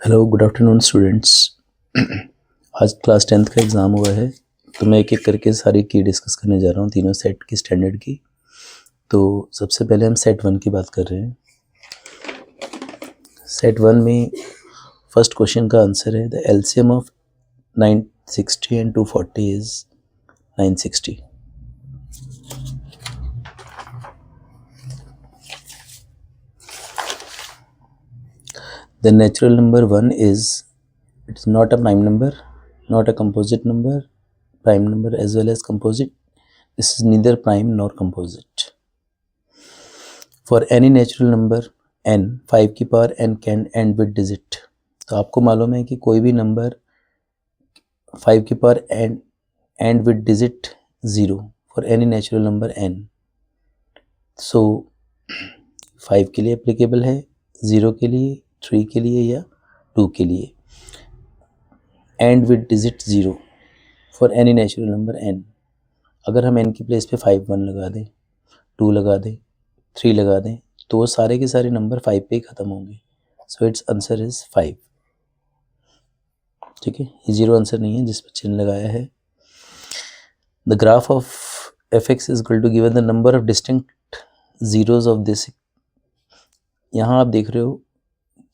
Hello good afternoon students. आज class 10th का exam हुआ है, तो मैं एक एक करके सारी की डिस्कस करने जा रहा हूँ, तीनों सेट की स्टैंडर्ड की। तो सबसे पहले हम सेट 1 की बात कर रहे हैं। सेट 1 में फर्स्ट क्वेश्चन का आंसर है the LCM of 960 and 240 is 960। The natural number 1 is it is not a prime number, not a composite number, prime number as well as composite. This is neither prime nor composite. For any natural number n, 5 की power n can end with digit. तो आपको मालूम है कि कोई भी number 5 की power end with digit 0 for any natural number n. So 5 के लिए applicable है, 0 के लिए, 3 के लिए या 2 के लिए. End with digit 0 for any natural number n. अगर हम n की प्लेस पे 5 1 लगा दें, 2 लगा दें, 3 लगा दें, तो वो सारे के सारे नंबर 5 पे ही ख़त्म होंगे. सो इट्स आंसर इज़ 5. ठीक है, ये जीरो आंसर नहीं है जिस पर चिन्ह लगाया है. The graph of f x is equal to given the number of distinct zeros of this. यहाँ आप देख रहे हो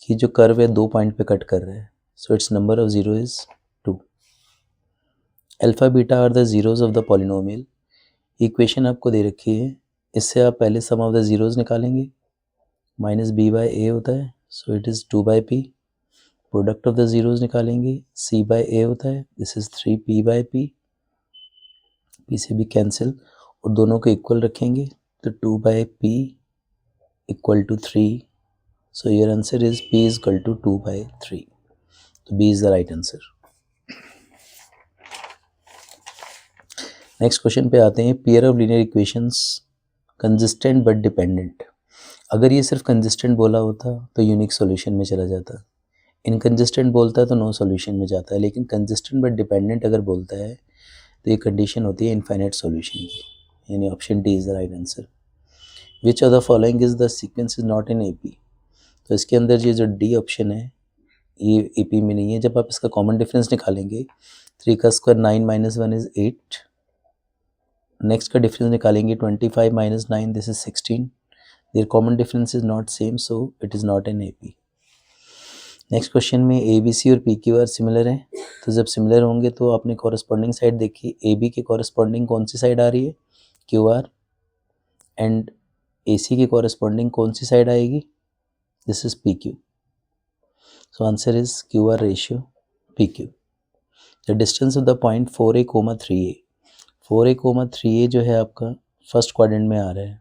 कि जो कर्व है 2 पॉइंट पे कट कर रहा है. So it's number of zero is 2. Alpha beta are the zeros of the polynomial. Equation आपको दे रखी है, इससे आप पहले सम ऑफ द जीरोज निकालेंगे. माइनस बी बाई ए होता है, so it is 2 by p. Product of the zeros निकालेंगे, सी बाई ए होता है, this is 3 p by p. P से भी कैंसिल और दोनों को इक्वल रखेंगे, तो 2 by p equal to 3. So your answer is p is equal to 2 by 3. तो B is the right answer. Next question पे आते हैं. Pair of linear equations consistent but dependent. अगर ये सिर्फ कंसिस्टेंट बोला होता तो यूनिक सॉल्यूशन में चला जाता. इनकंसिस्टेंट बोलता है तो नो सॉल्यूशन में जाता है. लेकिन कंसिस्टेंट बट डिपेंडेंट अगर बोलता है तो ये कंडीशन होती है इनफाइनाइट सॉल्यूशन की, यानी option D is the right answer. Which of the following is the sequence is not in AP. तो इसके अंदर ये जो डी ऑप्शन है ये एपी में नहीं है. जब आप इसका कॉमन डिफरेंस निकालेंगे, 3 का स्क्वायर 9 माइनस 1 इज 8. नेक्स्ट का डिफरेंस निकालेंगे 25 minus 9, this is 16. Their common difference is not same, so it is not in AP. Next question में ए बी सी और पी क्यू आर सिमिलर हैं. तो जब सिमिलर होंगे तो आपने कॉरस्पॉन्डिंग साइड देखी. ए बी के कॉरस्पॉन्डिंग कौन सी साइड आ रही है? Q R. एंड ए सी के कॉरस्पॉन्डिंग कौन सी साइड आएगी? This is P Q. So answer is Q R ratio P Q. The distance of the point 4a, 3a. 4a, 3a जो है आपका फर्स्ट क्वाड्रेंट में आ रहा है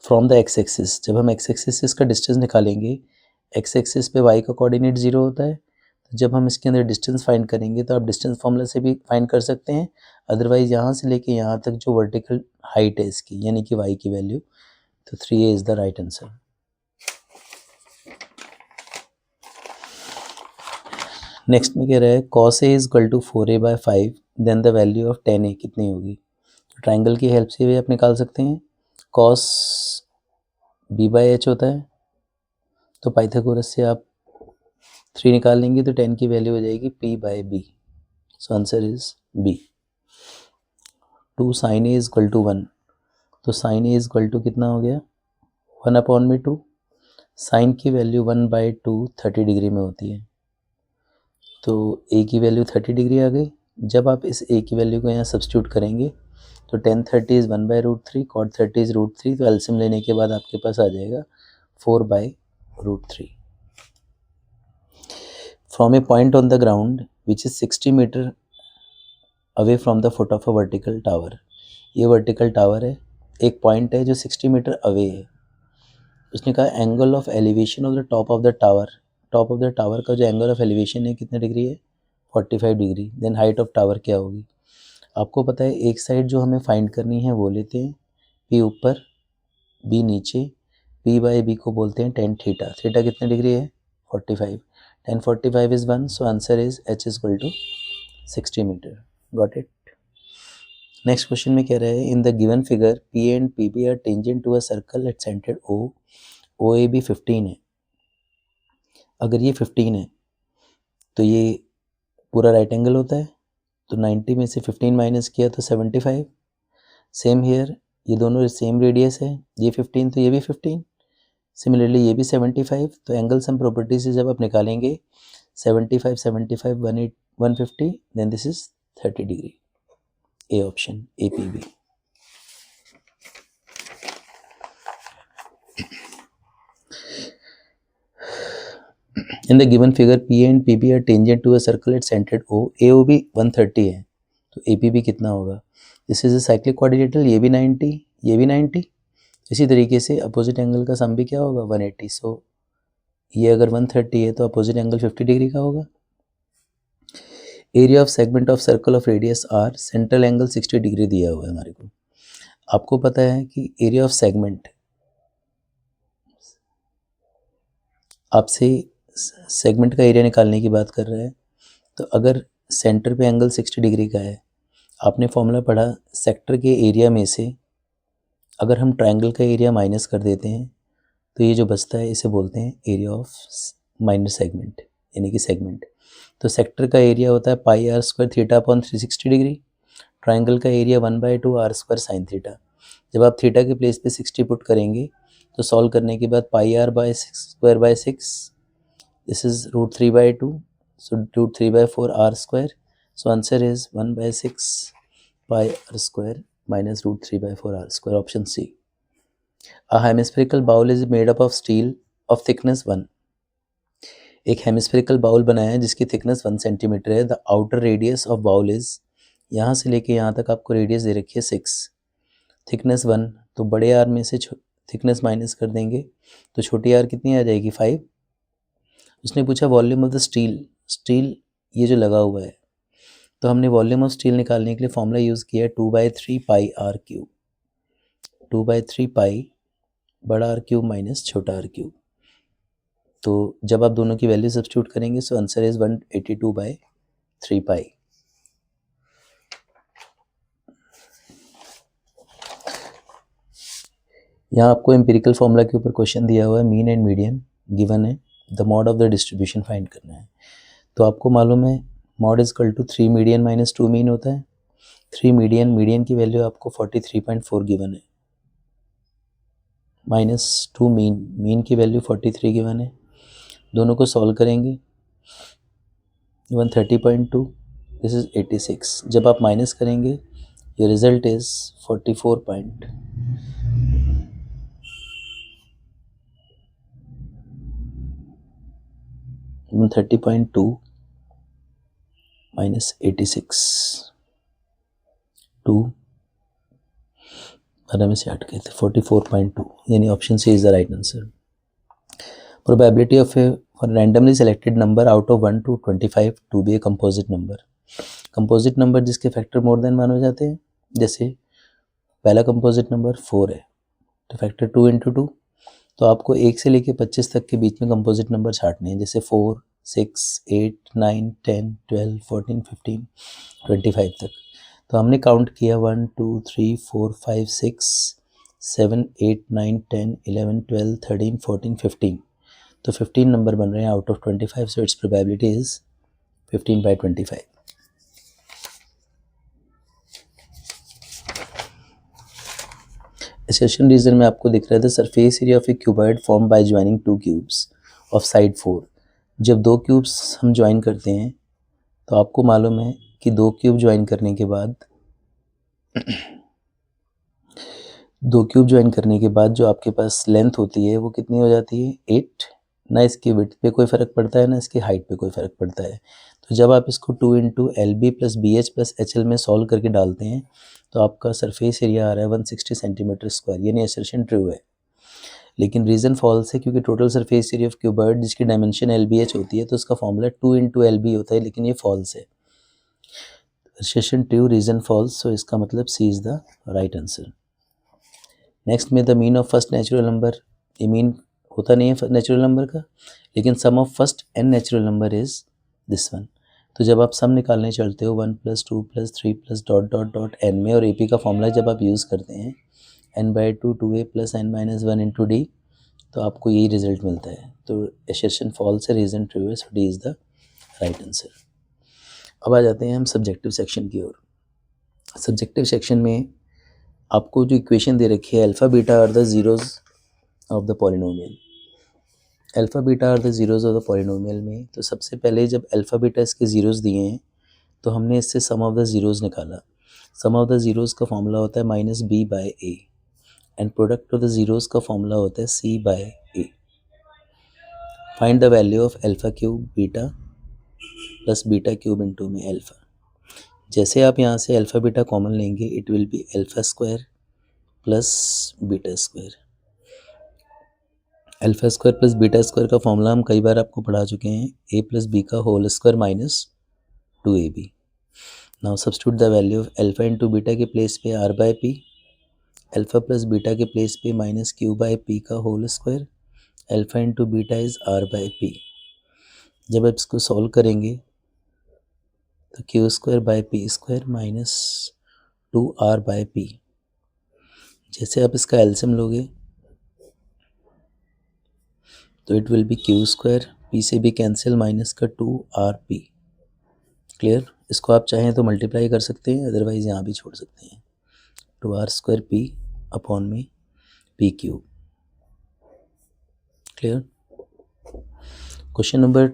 फ्रॉम द एक्स एक्सिस. जब हम एक्स एक्सिस से इसका डिस्टेंस निकालेंगे, एक्स एक्सिस पे वाई का कोऑर्डिनेट 0 होता है. तो जब हम इसके अंदर डिस्टेंस फाइंड करेंगे तो आप डिस्टेंस फॉर्मूला से भी फाइंड कर सकते हैं. अदरवाइज यहाँ से लेके यहाँ तक जो वर्टिकल हाइट है इसकी, यानी कि वाई की वैल्यू, तो 3a is the right answer. Next में कह रहा है cos a is equal to 4a by 5, then the value of 10a कितनी होगी. तो ट्राइंगल की हेल्प से भी आप निकाल सकते हैं. cos b बाई h होता है, तो पाइथागोरस से आप 3 निकाल लेंगे तो 10 की वैल्यू हो जाएगी p by b. So answer is b. 2 sin a is equal to 1. तो sin a is equal to कितना हो गया? 1 अपॉन में 2. साइन की वैल्यू 1 बाई 2 30 डिग्री में होती है, तो a की वैल्यू 30 डिग्री आ गई. जब आप इस a की वैल्यू को यहाँ सब्स्टिट्यूट करेंगे तो 10 30 is 1 by root 3, cot 30 is root 3. तो एलसीएम लेने के बाद आपके पास आ जाएगा 4 by root 3. From a point on the ground which is 60 metre away from the foot of a vertical tower. ये वर्टिकल टावर है, एक पॉइंट है जो 60 मीटर अवे है. उसने कहा angle of elevation of the top of the tower. Top of the tower का जो एंगल ऑफ एलिवेशन है कितने डिग्री है? 45 degree. Then height of tower क्या होगी? आपको पता है एक साइड जो हमें फाइंड करनी है वो लेते हैं P ऊपर B नीचे. P बाई B को बोलते हैं tan थीटा. थीटा कितने डिग्री है? 45. tan 45 is 1, so answer is H is equal to 60 metre. Got it. Next question में कह रहा है in the given figure P and PB are tangent to a circle at centre O. OAB 15 है. अगर ये 15 है तो ये पूरा राइट एंगल होता है, तो 90 में से 15 माइनस किया तो 75। सेम हेयर, ये दोनों सेम रेडियस है, ये 15 तो ये भी 15, सिमिलरली ये भी 75। तो एंगल सम प्रॉपर्टी से जब आप निकालेंगे 75 75 150, then this is 30 degree. A option, APB। In the given figure, PA and PB are tangent to a circle at centered O. AOB 130 है, तो APB कितना होगा? This is a cyclic quadrilateral, ये भी 90, ये भी 90। इसी तरीके से अपोजिट एंगल का सम भी क्या होगा? 180। सो ये अगर 130 है तो अपोजिट एंगल 50 डिग्री का होगा। Area of segment of circle of radius R, central angle 60 degree दिया हुआ है हमारे को। आपको पता है कि एरिया ऑफ सेगमेंट, आपसे सेगमेंट का एरिया निकालने की बात कर रहा है, तो अगर सेंटर पे एंगल 60 डिग्री का है, आपने फॉर्मूला पढ़ा सेक्टर के एरिया में से अगर हम ट्रायंगल का एरिया माइनस कर देते हैं तो ये जो बचता है इसे बोलते हैं एरिया ऑफ माइनर सेगमेंट, यानी कि सेगमेंट। तो सेक्टर का एरिया होता है pi are square theta upon 360 degree, triangle का area 1/2 R square sine theta. जब आप थीटा के प्लेस पे 60 पुट करेंगे तो सॉल्व करने के बाद pi R by square by 6, this is √3/2, so √3/4 R square. So answer is 1/6 pi are square minus √3/4 r square, option C. A hemispherical bowl is made up of steel of thickness 1. एक hemispherical bowl बनाया है जिसकी thickness 1 centimetre है। The outer radius of bowl is, यहाँ से लेके यहाँ तक आपको रेडियस दे रखी है 6, थिकनेस 1, तो बड़े आर में से थिकनेस माइनस कर देंगे तो छोटी आर कितनी आ जाएगी? 5। उसने पूछा volume of the steel, steel ये जो लगा हुआ है, तो हमने वॉल्यूम ऑफ स्टील निकालने के लिए फॉर्मूला यूज़ किया 2/3 पाई आर क्यूब, 2/3 पाई बड़ा आर क्यूब माइनस छोटा आर क्यूब। तो जब आप दोनों की वैल्यू सब्स्टिट्यूट करेंगे सो आंसर इज 182/3 पाई। यहाँ आपको एम्पिरिकल फॉर्मूला के ऊपर क्वेश्चन दिया हुआ है, मीन एंड मीडियन गिवन है, the mode of the distribution find करना है। तो आपको मालूम है mode is equal to 3 median minus 2 mean होता है। 3 मीडियन, मीडियन की वैल्यू आपको 43.4 गिवन है, माइनस 2 मीन, मीन की वैल्यू 43 गिवन है। दोनों को सॉल्व करेंगे 130.2, दिस इज 86। जब आप माइनस करेंगे ये रिजल्ट इज 130.2 माइनस 86, 2 में से हट गए थे 44.2, यानी option C is the right answer. Probability of a randomly selected number out of 1 to 25 to be a composite number. Composite number जिसके फैक्टर मोर देन 1 हो जाते हैं, जैसे पहला कंपोजिट नंबर 4 है तो फैक्टर 2 × 2, तो आपको 1 से लेके 25 तक के बीच में कंपोजिट नंबर छाटने हैं, जैसे 4, 6, 8, 9, 10, 12, 14, 15, 25 तक। तो हमने काउंट किया 1 2 3 4 5 6 7 8 9 10 11 12 13 14 15, तो 15 नंबर बन रहे हैं out of 25, so it's probability is 15/25। Assertion reason में आपको दिख रहा था surface area of a cuboid form by joining 2 cubes of side 4। जब 2 क्यूब्स हम ज्वाइन करते हैं तो आपको मालूम है कि 2 क्यूब ज्वाइन करने के बाद 2 क्यूब ज्वाइन करने के बाद जो आपके पास लेंथ होती है वो कितनी हो जाती है? 8। ना इसकी विड्थ पे कोई फ़र्क पड़ता है ना इसकी हाइट पे कोई फ़र्क पड़ता है। तो जब आप इसको 2 × LB + BH + HL में सॉल्व करके डालते हैं तो आपका सरफेस एरिया आ रहा है 160 सेंटीमीटर स्क्वायर, यानी असर्शन ट्रू है। लेकिन रीज़न फॉल्स है क्योंकि total surface area of cuboid जिसकी डायमेंशन LBH होती है तो उसका फॉर्मूला 2 × LB होता है, लेकिन ये फॉल्स है। Assertion true, reason false, so इसका मतलब C is the right answer. Next में the mean of first natural number, ये मीन होता नहीं है नेचुरल नंबर का, लेकिन sum of first n natural number is this one. तो जब आप सम निकालने चलते हो 1 + 2 + 3 + ... n में, और AP का फॉर्मूला जब आप यूज़ करते हैं n/2 2a + n - 1 × d, तो आपको यही रिजल्ट मिलता है। तो एसर्शन फॉल्स है, रीजन ट्रू है, so D is the right answer. अब आ जाते हैं हम सब्जेक्टिव सेक्शन की ओर। सब्जेक्टिव सेक्शन में आपको जो इक्वेशन दे रखी है, alpha beta are the zeros of the polynomial. Alpha beta are the zeros of the polynomial में तो सबसे पहले जब अल्फ़ा बीटा इसके ज़ीरोज़ दिए हैं तो हमने इससे सम ऑफ द ज़ीरोज़ निकाला। सम ऑफ द ज़ीरोज़ का फॉर्मूला होता है minus B by A, and product of the zeroes का फॉर्मूला होता है C by A. Find the value of alpha cube beta plus beta cube into में alpha. जैसे आप यहाँ से अल्फ़ा बीटा कॉमन लेंगे, it will be alpha square plus beta square. Alpha square plus beta square का formula हम कई बार आपको पढ़ा चुके हैं, ए प्लस बी का whole square minus 2ab। Now substitute the value of alpha into beta के प्लेस पे r by p, alpha plus beta के प्लेस पे माइनस क्यू बाय पी का whole square, alpha into beta is r by p. जब आप इसको solve करेंगे तो q square by p square minus 2r by p. जैसे आप इसका एलसीएम लोगे तो it will be q square, P से भी कैंसिल, माइनस का 2rp। क्लियर? इसको आप चाहें तो मल्टीप्लाई कर सकते हैं, अदरवाइज यहाँ भी छोड़ सकते हैं। 2r स्क्वायर पी अपॉन में p cube. Clear? Question number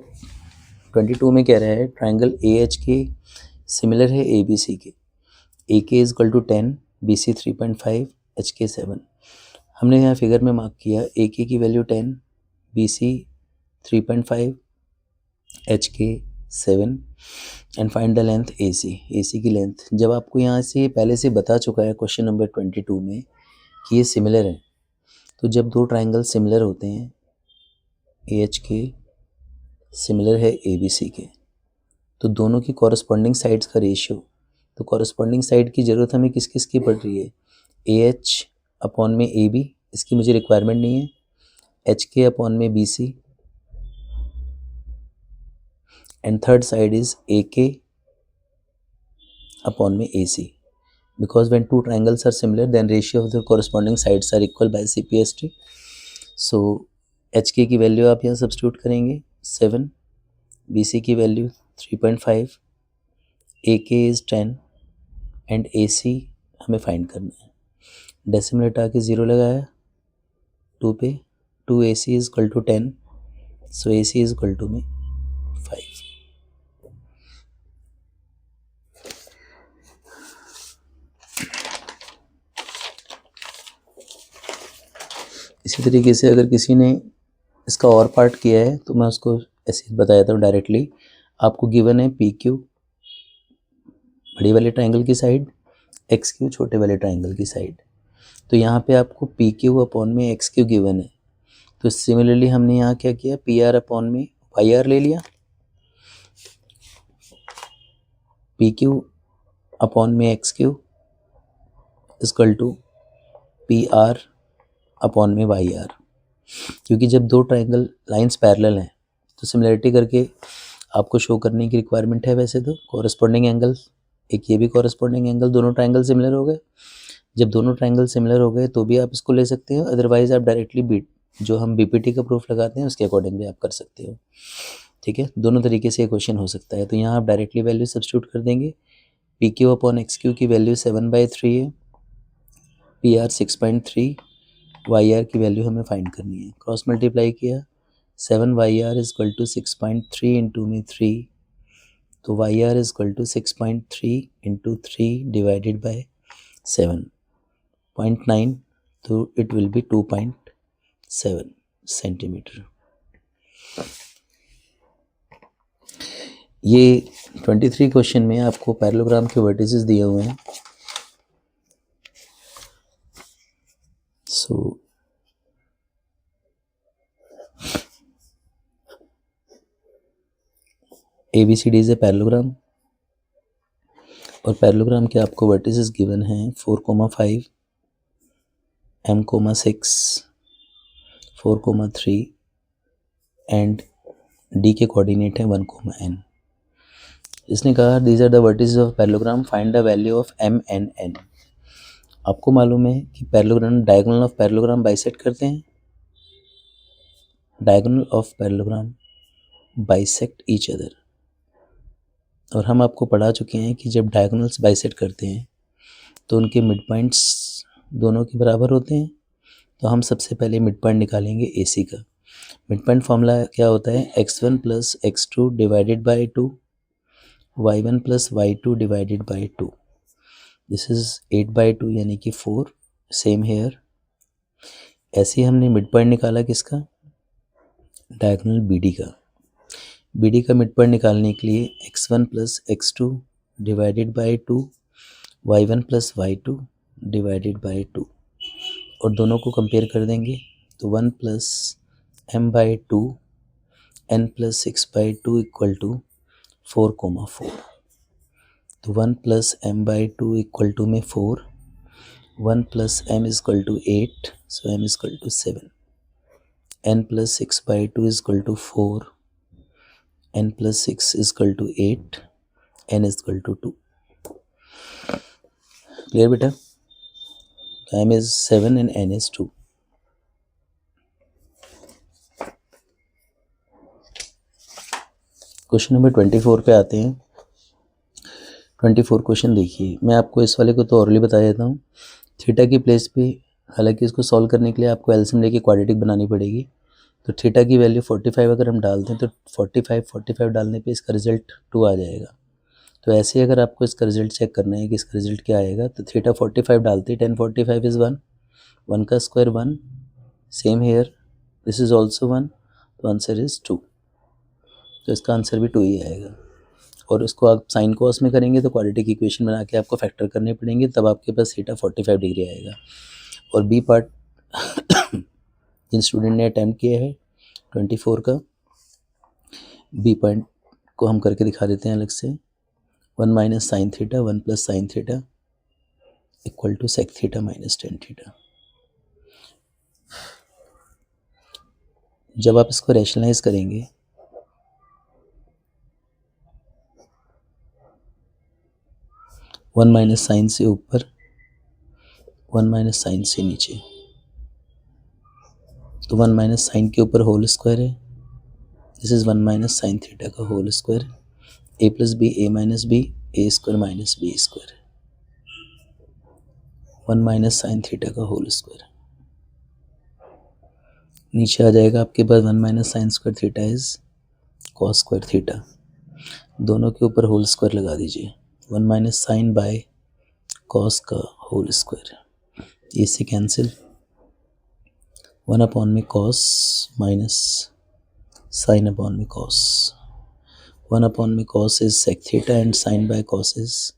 22 में कह रहा है triangle A H K similar है ए बी सी के। A K is equal to 10, B C 3.5, H K 7। हमने यहाँ फिगर में मार्क किया ए के की value 10, B C 3.5, H K 7 and find the length ए सी की लेंथ। जब आपको यहाँ से पहले से बता चुका है क्वेश्चन नंबर 22 में कि ये सिमिलर है, तो जब दो ट्राइंगल सिमिलर होते हैं, ए एच के सिमिलर है ए बी सी के, तो दोनों की कॉरस्पॉन्डिंग साइड्स का रेशियो, तो कॉरस्पॉन्डिंग साइड की ज़रूरत हमें किस किस की पड़ रही है, ए एच अपॉन में ए बी, इसकी मुझे रिक्वायरमेंट नहीं है, एच के अपॉन में B C, and third side is A K upon में A C. Because when two triangles are similar then ratio of the corresponding sides are equal by C P S T. So H K की value आप यहाँ substitute करेंगे 7, B C की value 3.5, ए के is 10 and ए सी हमें find करना है। Decimal हटा के 0 लगाया 2 पे, 2 A C is equal to 10, सो A C is equal to में 5। इसी तरीके से अगर किसी ने इसका और पार्ट किया है तो मैं उसको ऐसे बता देता हूँ डायरेक्टली। आपको गिवन है पी क्यू बड़ी वाले ट्राइंगल की साइड, एक्स क्यू छोटे वाले ट्राइंगल की साइड, तो यहाँ पे आपको पी क्यू अपॉन में एक्स क्यू गिवन है। तो सिमिलरली हमने यहाँ क्या किया, पी आर अपॉन में वाई आर ले लिया, पी क्यू अपॉन में X Q equal to P R upon में वाई आर। क्योंकि जब दो ट्राइंगल लाइंस पैरेलल हैं तो सिमिलरिटी करके आपको शो करने की रिक्वायरमेंट है। वैसे तो कॉरस्पॉन्डिंग एंगल, एक ये भी कॉरस्पॉन्डिंग एंगल, दोनों ट्राइंगल सिमिलर हो गए। जब दोनों ट्राइंगल सिमिलर हो गए तो भी आप इसको ले सकते हो, अदरवाइज आप डायरेक्टली बीट जो हम बीपीटी का प्रूफ लगाते हैं उसके अकॉर्डिंग भी आप कर सकते हो। ठीक है, दोनों तरीके से ये क्वेश्चन हो सकता है। तो यहाँ आप डायरेक्टली वैल्यू सब्स्टिट्यूट कर देंगे। P Q upon X Q की वैल्यू 7/3 है, पी आर 6.3, वाई आर की वैल्यू हमें फाइंड करनी है। क्रॉस मल्टीप्लाई किया, 7 Y R is equal to 6.3 into में 3, तो Y R is equal to 6.3 into 3 divided by 7.9, तो इट विल बी 2.7 सेंटीमीटर। ये 23 क्वेश्चन में आपको पैरेललोग्राम के वर्टिसेस दिए हुए हैं। सो ABCD इज ए पैरेललोग्राम, और पैरेललोग्राम के आपको वर्टिसेस गिवन हैं 4,5, M,6, 4,3 एंड D के कोऑर्डिनेट हैं 1,n। इसने कहा these are the vertices of parallelogram, find the value of M,N,N। आपको मालूम है कि parallelogram diagonal of parallelogram bisect करते हैं, diagonal of parallelogram bisect each other. और हम आपको पढ़ा चुके हैं कि जब डायगोनल्स बाइसेक्ट करते हैं तो उनके मिड पॉइंट्स दोनों के बराबर होते हैं। तो हम सबसे पहले मिड पॉइंट निकालेंगे AC का। मिड पॉइंट फॉर्मूला क्या होता है, x1 plus x2 divided by 2, y1 plus y2 divided by 2। This is 8/2 यानी कि 4। Same here. ऐसे ही हमने मिड पॉइंट निकाला किसका, डायगोनल BD का। BD का मिड पॉइंट निकालने के लिए x1 plus x2 divided by 2, y1 plus y2 divided by 2, और दोनों को कंपेयर कर देंगे तो 1 plus m/2 n plus 6/2 equal to 4,4। तो 1 प्लस m/2 इक्वल टू में 4, 1 plus m is equal to 8, सो m is equal to 7, n plus 6/2 is equal to 4, n plus 6 is equal to 8, n is equal to 2। Clear बेटा? m is 7 and n is 2। Question number 24 पे आते हैं। 24 question देखिए, मैं आपको इस वाले को तो ऑरली बता देता हूँ। थीटा की प्लेस पे, हालांकि इसको सॉल्व करने के लिए आपको एलसीएम लेके क्वाड्रेटिक बनानी पड़ेगी। तो थीटा की वैल्यू 45 अगर हम डालते हैं तो 45 डालने पे इसका रिजल्ट 2 आ जाएगा। तो ऐसे ही अगर आपको इसका रिजल्ट चेक करना है कि इसका रिजल्ट क्या आएगा, तो थीटा 45 डालते, 10 45 इज़ 1, 1 का square 1, same here, this is also 1, तो आंसर इज़ 2। तो इसका आंसर भी 2 ही आएगा। और उसको आप साइन कॉस में करेंगे तो क्वाड्रेटिक इक्वेशन बना के आपको फैक्टर करने पड़ेंगे, तब आपके पास थीटा 45 डिग्री आएगा। और बी पार्ट जिन स्टूडेंट ने अटैम्प्ट किया है 24 का, बी पॉइंट को हम करके दिखा देते हैं अलग से। 1 minus sine theta 1 plus sine theta equal to sec theta minus tan theta. जब आप इसको रैशनलाइज करेंगे वन माइनस साइन से ऊपर, 1 माइनस साइन से नीचे, तो 1 माइनस साइन के ऊपर होल स्क्वायर है, this is 1 minus sine theta का whole square, A plus B A minus B, A square minus B square, 1 minus sine theta का होल स्क्वायर। नीचे आ जाएगा आपके पास 1 minus sine square theta is cos square theta, दोनों के ऊपर होल स्क्वायर लगा दीजिए, 1 माइनस साइन बाय कॉस का होल स्क्वायर, ये से कैंसिल, 1 अपॉन में कॉस माइनस साइन अपॉन में कॉस, 1 अपॉन में cos is sec theta and sine by cos is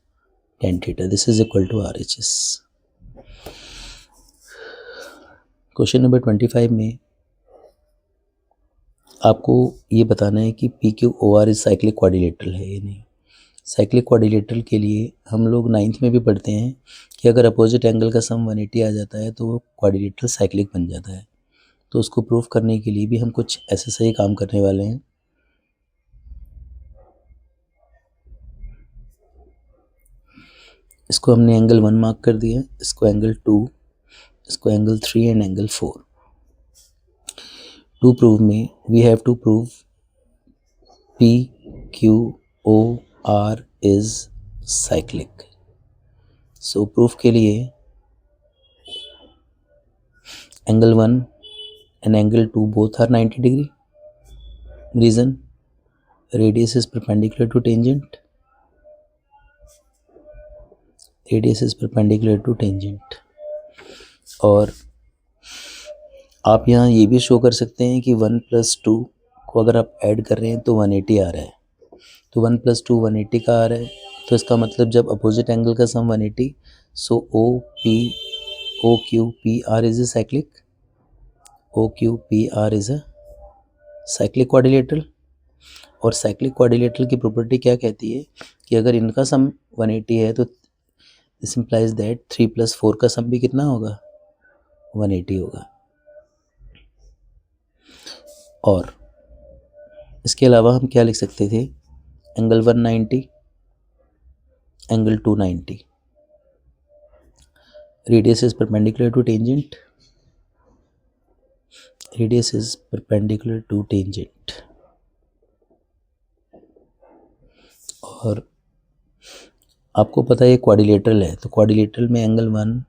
tan theta, this is equal to RHS। Question number 25 में आपको ये बताना है कि PQOR इज साइक्लिक क्वाड्रिलेटरल है या नहीं। साइक्लिक क्वाड्रिलेटरल के लिए हम लोग 9th में भी पढ़ते हैं कि अगर अपोजिट एंगल का सम 180 आ जाता है तो वो क्वाड्रिलेटरल साइक्लिक बन जाता है। तो उसको प्रूफ करने के लिए भी हम कुछ ऐसे सही काम करने वाले हैं। इसको हमने एंगल 1 मार्क कर दिया, इसको एंगल 2, इसको angle 3 and angle 4। To prove में we have to prove PQOR is cyclic. So proof के लिए angle 1 and angle 2 both are 90 degree. Reason, radius is perpendicular to tangent. Radius is perpendicular to tangent. और आप यहाँ ये भी show कर सकते हैं कि 1 + 2 को अगर आप ऐड कर रहे हैं तो 180 आ रहा है। तो 1 + 2 180 का आ रहा है, तो इसका मतलब जब अपोजिट एंगल का सम 180, सो OQPR is a cyclic, OQPR is a cyclic quadrilateral. और साइक्लिक क्वाड्रिलेटरल की प्रॉपर्टी क्या कहती है कि अगर इनका सम 180 है तो दिस इंप्लाइज दैट 3 + 4 का सम भी कितना होगा, 180 होगा। और इसके अलावा हम क्या लिख सकते थे, angle 190, angle 290, radius is perpendicular to tangent, radius is perpendicular to tangent. और आपको पता है ये क्वाड्रिलेटरल है, तो क्वाड्रिलेटरल में एंगल 1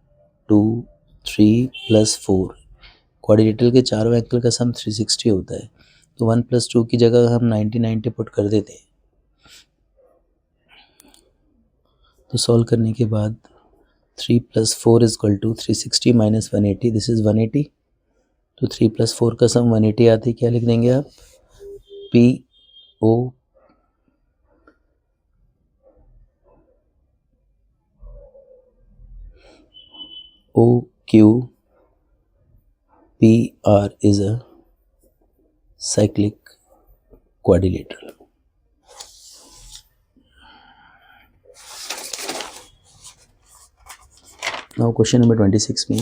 2 3 + 4, क्वाड्रिलेटरल के चारों एंगल का सम 360 होता है, तो 1 + 2 की जगह हम 90 पुट कर देते हैं। तो सॉल्व करने के बाद 3 + 4 = 360 - 180, दिस इज़ 180। तो 3 + 4 का सम 180 आती है, क्या लिख देंगे आप? PO OQPR is a cyclic quadrilateral. Now question number 26 में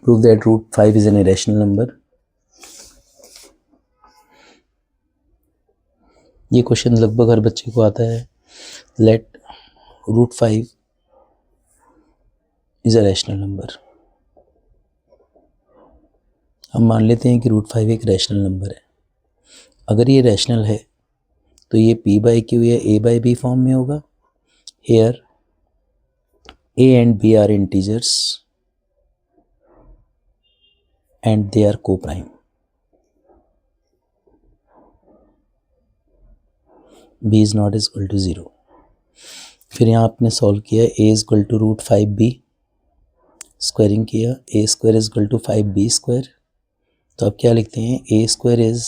prove that √5 is an irrational number. ये क्वेश्चन लगभग हर बच्चे को आता है। Let √5 is a rational number. हम मान लेते हैं कि √5 एक रैशनल नंबर है। अगर ये रैशनल है तो ये P/Q या A/B फॉर्म में होगा। Here A and B are integers and they are co-prime. B is not equal to 0. फिर यहाँ आपने सॉल्व किया A = √5B, स्क्वायरिंग किया A² = 5B²। तो आप क्या लिखते हैं? A² is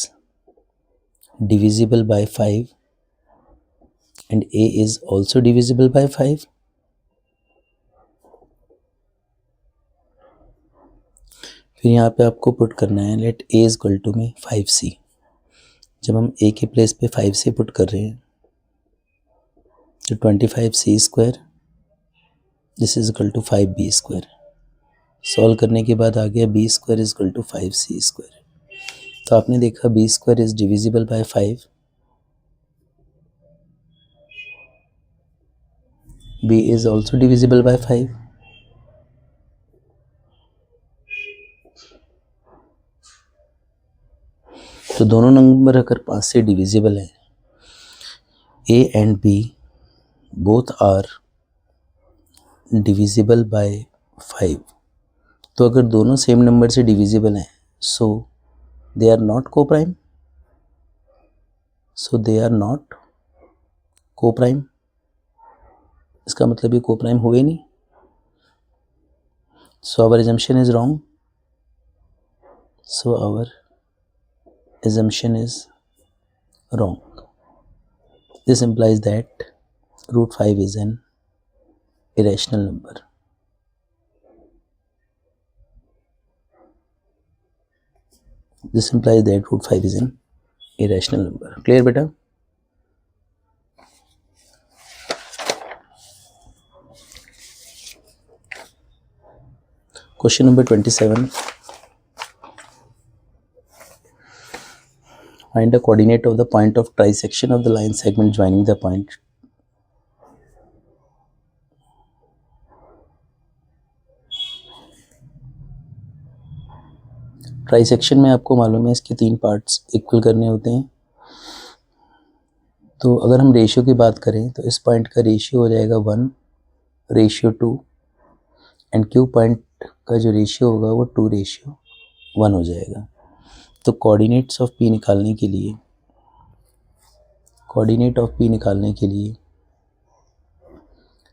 divisible by 5 and A is also divisible by 5. फिर यहाँ पे आपको पुट करना है लेट A = में 5C। जब हम A के प्लेस पे 5C पुट कर रहे हैं तो 25C², this is equal to 5B²। Solve करने के बाद आ गया B² = 5C²। तो आपने देखा B² is divisible by 5, B is also divisible by 5। तो दोनों नंबर अगर 5 से डिविजिबल हैं, A and B both are divisible by 5, तो अगर दोनों सेम नंबर से डिविजिबल हैं so they are not coprime, इसका मतलब ये कोप्राइम हुए नहीं। So our assumption is wrong. This implies that √5 is an irrational number. Clear beta? Question number 27. Find the coordinate of the point of trisection of the line segment joining the point. Trisection में आपको मालूम है इसके 3 parts equal करने होते हैं। तो अगर हम रेशियो की बात करें तो इस पॉइंट का रेशियो हो जाएगा 1:2 एंड क्यू पॉइंट का जो रेशियो होगा वो 2:1 हो जाएगा। तो कोऑर्डिनेट्स ऑफ पी निकालने के लिए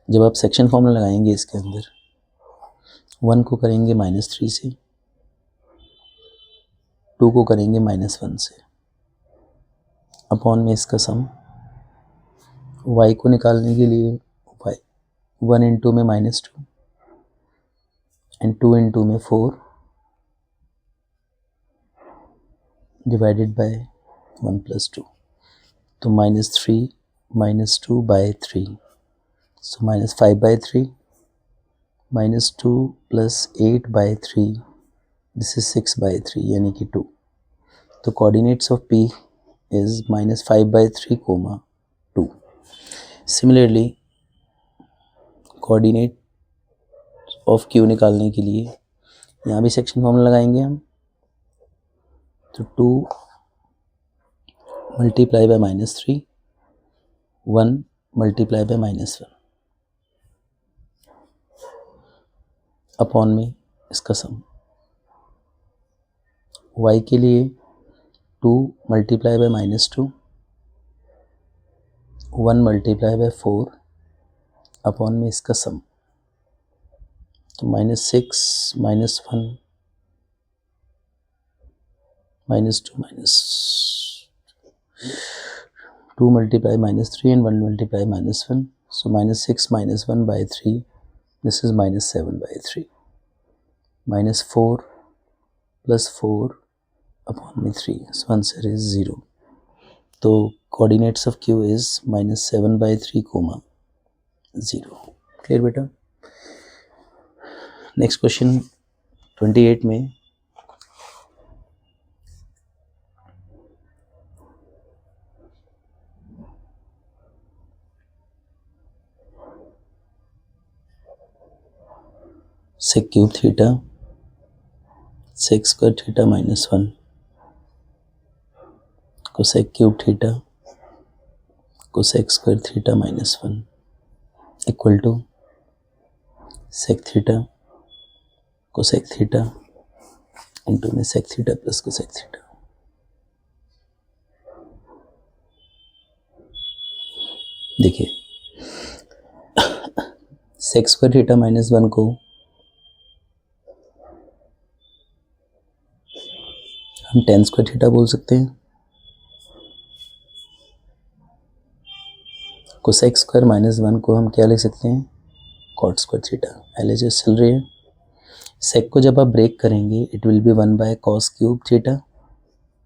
जब आप सेक्शन फॉर्मूला लगाएंगे इसके अंदर 1 को करेंगे -3 से, 2 को करेंगे -1 से, अपॉन में इसका सम। y को निकालने के लिए 1 इंटू में -2 एंड 2 इंटू में 4 डिवाइडेड बाय 1 + 2, तो -3 -2/3, सो -5/3 -2 + 8/3, दिस इज 6/3 यानी कि 2। तो coordinates of P is -5/3, 2. Similarly, coordinates of Q निकालने के लिए यहाँ भी सेक्शन फॉर्मूला लगाएंगे हम। तो 2 multiply by -3, 1 multiply by -1 upon में इसका सम। y के लिए 2 multiply by -2, 1 multiply by 4 upon में इसका सम। तो -6 -1 -2 multiply -3 and 1 multiply -1. So -6 -1 by 3. This is -7 by 3. -4 plus 4 upon में 3. So answer is 0. तो coordinates of Q is -7 by 3, 0. Clear बेटा? नेक्स्ट क्वेश्चन 28 में sec cube theta, sec square theta -1, cosec cube theta, cosec square theta -1 equal to sec theta, cosec theta into में sec theta plus cosec theta। देखिए sec square theta -1 को हम tan square theta बोल सकते हैं। cosec square -1 को हम क्या लिख सकते हैं? cot square theta। LHS चल रही है। sec को जब आप ब्रेक करेंगे it will B 1 by cos cube theta,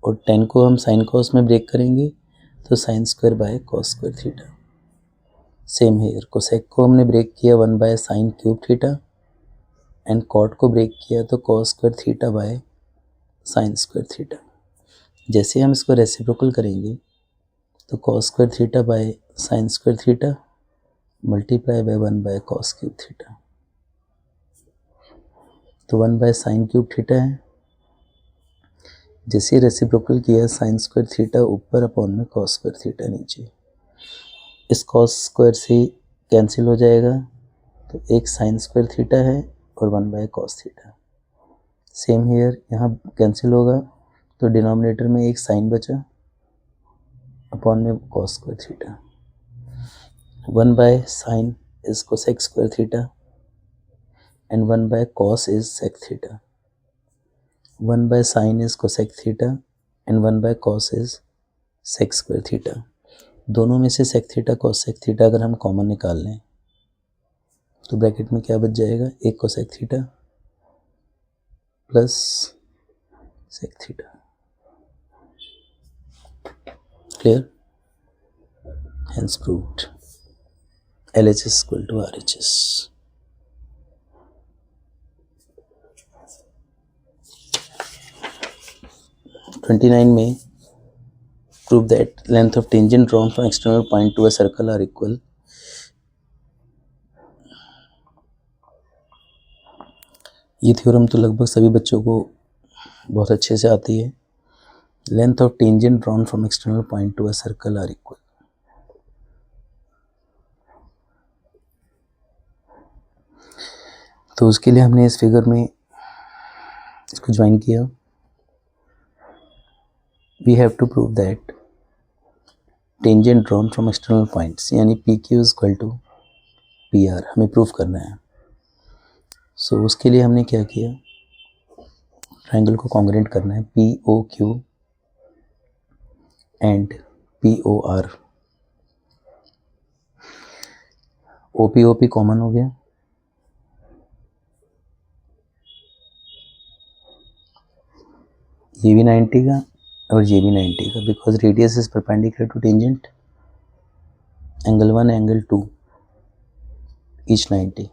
और tan को हम sin cos में ब्रेक करेंगे तो sin square by cos square theta. Same here, cosec को हमने ब्रेक किया 1 by sin cube theta, and cot को ब्रेक किया तो cos square theta by sin square theta. जैसे हम इसको रेसिप्रोकल करेंगे तो cos square theta by sin square theta multiply by 1 by cos cube theta. तो 1 by sin क्यूब थीटा है। जैसे रेसिप्रोकल किया sin स्क्वायर थीटा ऊपर अपॉन में cos स्क्वायर थीटा नीचे। इस cos स्क्वायर से कैंसिल हो जाएगा तो एक sin स्क्वायर थीटा है और 1 by cos theta. Same here, यहाँ कैंसिल होगा तो डिनोमिनेटर में एक साइन बचा अपॉन में cos square theta. 1 by sin is cosec square theta and 1 by cos is sec theta. 1 by sin is cosec theta and 1 by cos is sec square theta. दोनों में से sec theta cos sec theta अगर हम common निकाल लें तो bracket में क्या बच जाएगा? एक cosec theta plus sec theta। Clear? Hence proved LHS equal to RHS। में prove that length of tangent drawn from external point to a circle are equal। ये थ्योरम तो लगभग सभी बच्चों को बहुत अच्छे से आती है। Length of tangent drawn from external point to a circle are equal. तो उसके लिए हमने इस फिगर में इसको ज्वाइन किया। We have to prove that tangent drawn from external points यानी PQ is equal to PR हमें प्रूव करना है। सो उसके लिए हमने क्या किया? ट्रायंगल को कॉन्ग्रुएंट करना है। POQ and POR। OP common हो गया, ये भी 90 का और ये भी 90 का, because radius is perpendicular to tangent. Angle 1 angle 2 each 90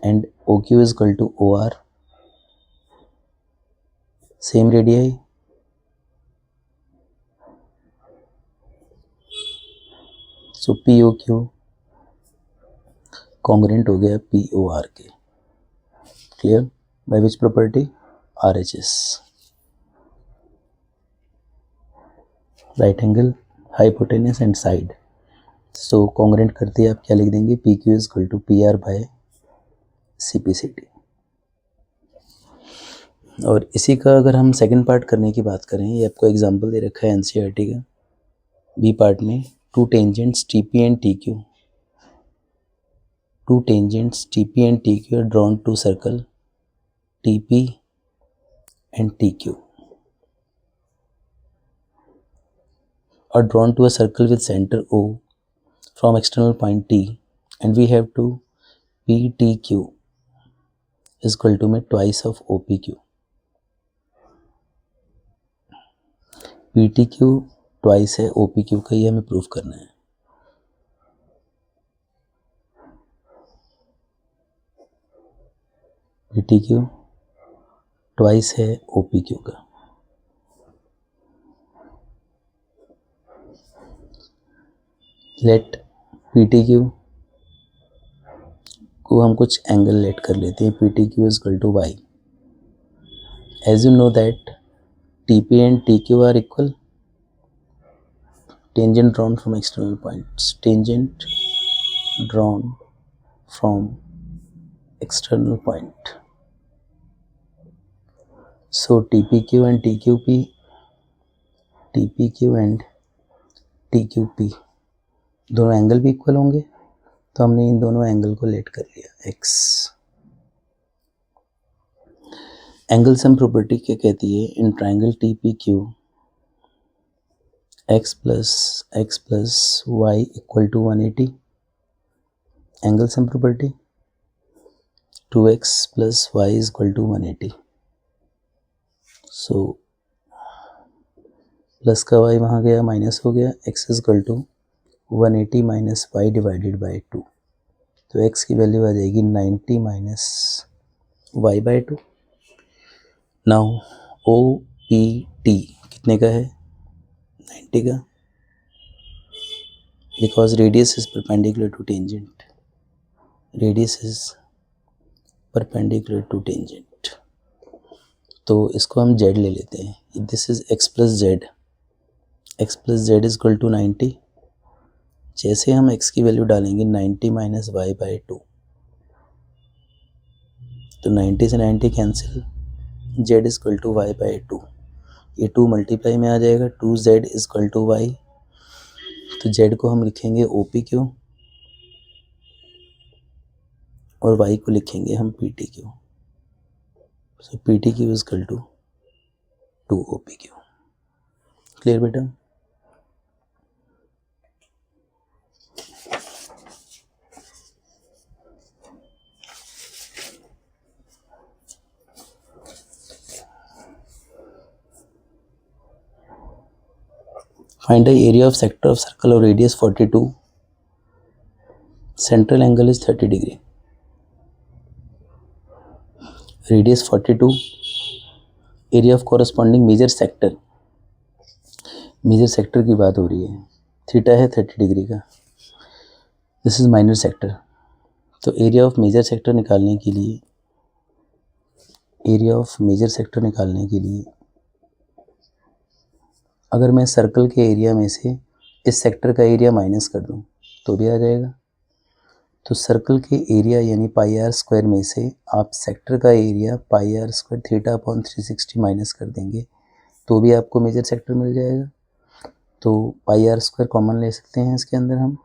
and OQ is equal to OR, same radii. So POQ congruent हो गया POR के। Clear? By which property? RHS. Right angle, hypotenuse and side. So congruent करते हैं आप क्या लिख देंगे? PQ is equal to PR by CPCT. और इसी का अगर हम सेकंड पार्ट करने की बात करें, ये आपको एग्जांपल दे रखा है एनसीईआरटी का बी पार्ट में. To tangents TP and TQ. To tangents TP and TQ are drawn to circle TP and TQ are drawn to a circle with center O from external point T, and we have to PTQ is equal to में twice of OPQ. PTQ twice है OPQ का, ये हमें proof करना है. PTQ twice है OPQ का. Late PTQ को हम कुछ एंगल लेट कर लेते हैं. PTQ is equal to Y. As you know that TP and TQ are equal. Tangent drawn from external points. Tangent drawn from external point. So TPQ and TQP, TPQ and TQP दोनों angle भी equal होंगे, तो हमने इन दोनों angle को late कर लिया x. Angle sum property क्या कहती है? In triangle TPQ x plus y equal to 180. Angle sum property 2x plus y is equal to 180. So plus का y वहाँ गया, माइनस हो गया. x is equal to 180 minus y divided by 2. तो x की वैल्यू आ जाएगी 90 minus y by 2. Now OPT कितने का है? 90 का. Because radius is perpendicular to tangent. Radius is perpendicular to tangent. तो इसको हम z ले लेते हैं. This is x plus z. x plus z is equal to 90. जैसे हम x की वैल्यू डालेंगे 90 माइनस y बाई 2, तो 90 से 90 cancel. z is equal to y by 2. ये 2 मल्टीप्लाई में आ जाएगा. 2z is equal to y. तो z को हम लिखेंगे OPQ और y को लिखेंगे हम PTQ. So PTQ is equal to 2 OPQ. Clear बेटा? Find the area of sector of circle of radius 42. Central angle is 30 degree. Radius 42. Area of corresponding major sector. Major sector की बात हो रही है. थीटा है 30 डिग्री का. This is minor sector. तो area of major sector निकालने के लिए, area of major sector निकालने के लिए अगर मैं सर्कल के एरिया में से इस सेक्टर का एरिया माइनस कर दूं तो भी आ जाएगा. तो सर्कल के एरिया यानी पाई आर स्क्वायर में से आप सेक्टर का area pi are square theta upon 360 minus कर देंगे तो भी आपको मेजर सेक्टर मिल जाएगा. तो पाई आर स्क्वायर कॉमन ले सकते हैं इसके अंदर हम,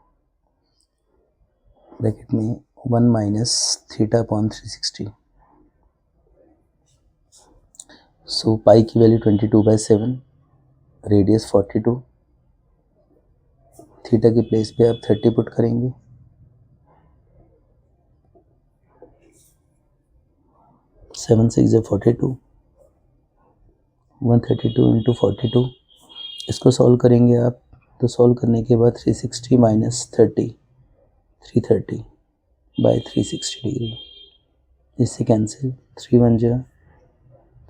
ब्रैकेट में 1 माइनस थीटा अपॉन 360. सो पाई की वैल्यू 22/7, रेडियस 42. थीटा की प्लेस पे आप 30 पुट करेंगे. 7 6 42. 132 इंटू 42. इसको सॉल्व करेंगे आप, तो सॉल्व करने के बाद 360 माइनस 30, 330 बाई 360 डिग्री. इससे कैंसिल. 3 1 जा,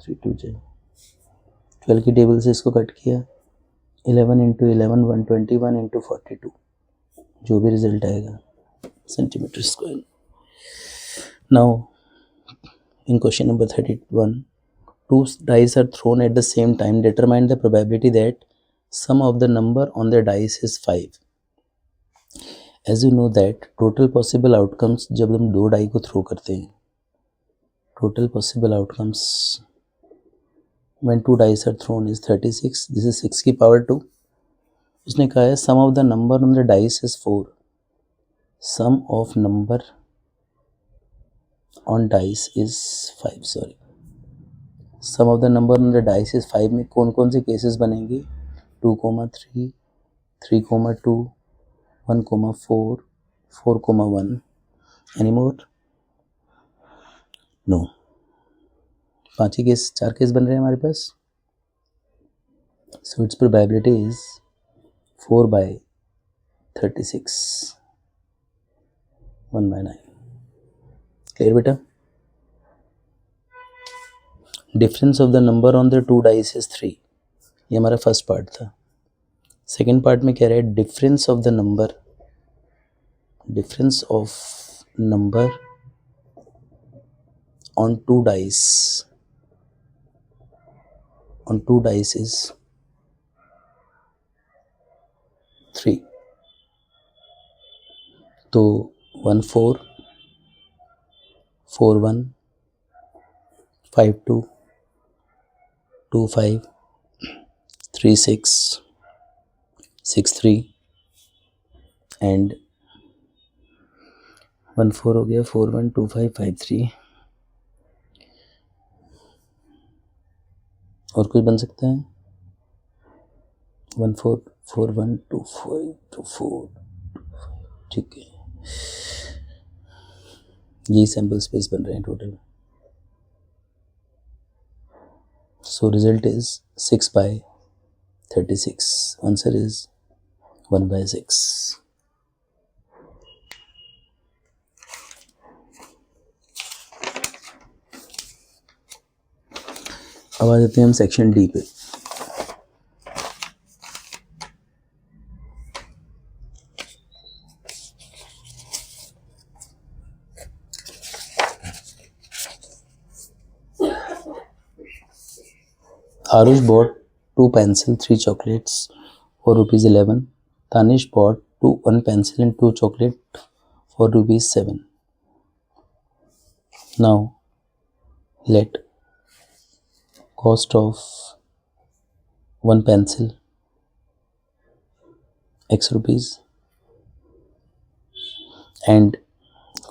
3 2 जा. 12 की टेबल से इसको कट किया. 11 इंटू 11 121 इंटू 42. जो भी रिजल्ट आएगा centimetre square. Now in question number 31, two dice are thrown at the same time. Determine the probability that sum of the number on the dice is 5. As you know that total possible outcomes जब हम दो die को throw करते हैं, total possible outcomes when two dice are thrown is 36. This is 6 की power 2. उसने कहा है sum of the number on the dice is 4. Sum of number on dice is 5. Sorry, sum of the number on the dice is 5 में कौन कौन से cases बनेंगे? 2,3, 3,2, 1,4, 4,1. Any more? No. 5 ही case, 4 case बन रहे हैं हमारे पास. So its probability is 4 by 36, 1 by 9. Clear बेटा? Difference of the number on the two dice is 3. ये हमारा फर्स्ट पार्ट था. सेकेंड पार्ट में कह रहा है difference of the number on two dice is 3. तो 1 4, 4 1, 5 2, 2 5, 3 6, 6 3 एंड 1 4 हो गया, 4 1, 2 5, 5 3. और कुछ बन सकता है? 1 4 4 1 2 5 2 4. ठीक है, ये सैम्पल स्पेस बन रहे हैं total. So result is 6 by 36. Answer is 1 by 6. अब आ जाते हैं हम सेक्शन डी पे. Arush bought 2 pencils, 3 chocolates for ₹11. Tanish bought 1 pencil and 2 chocolate for ₹7. Now let cost of 1 pencil X rupees and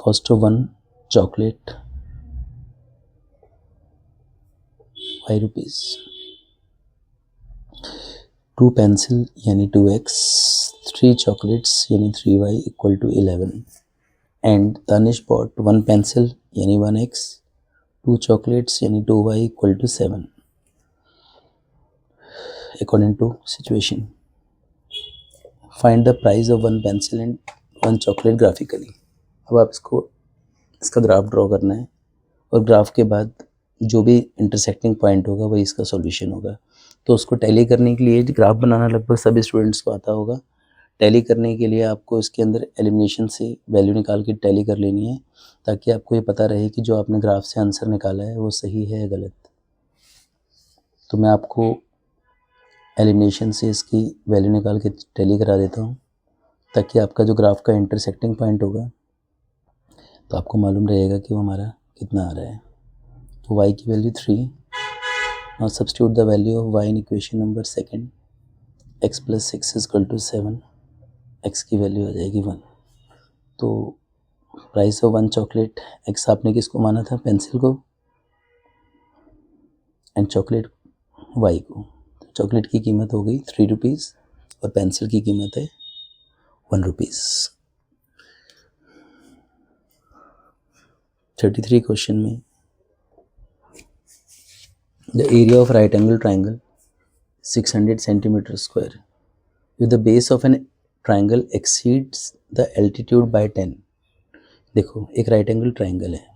cost of 1 chocolate Y rupees. 2 pencil यानी 2x, 3 chocolates यानी 3y equal to 11 and Tanish bought 1 pencil यानी 1x, 2 chocolates यानी 2y equal to 7 according to situation. Find the price of 1 pencil and 1 chocolate graphically. अब आप इसका graph draw करना है और ग्राफ के बाद जो भी इंटरसेक्टिंग पॉइंट होगा वही इसका सॉल्यूशन होगा. तो उसको टैली करने के लिए ग्राफ बनाना लगभग सभी स्टूडेंट्स को आता होगा. टैली करने के लिए आपको इसके अंदर एलिमिनेशन से वैल्यू निकाल के टैली कर लेनी है ताकि आपको ये पता रहे कि जो आपने ग्राफ से आंसर निकाला है वो सही है या गलत. तो मैं आपको एलिमिनेशन से इसकी वैल्यू निकाल के टैली करा देता हूँ ताकि आपका जो ग्राफ का इंटरसेक्टिंग पॉइंट होगा तो आपको मालूम रहेगा कि वो हमारा कितना आ रहा है. तो y की value 3. Now substitute the value of y in equation number second. x plus 6 is equal to 7. x की वैल्यू आ जाएगी 1. तो प्राइस ऑफ 1 चॉकलेट, x आपने किसको माना था? पेंसिल को, एंड चॉकलेट y को. तो चॉकलेट की कीमत हो गई 3 रुपीज़ और पेंसिल की कीमत है 1 रुपीज़. 33 क्वेश्चन में the area of right angle triangle 600 centimeter square if the base of an triangle exceeds the altitude by 10. देखो एक राइट एंगल ट्राइंगल है,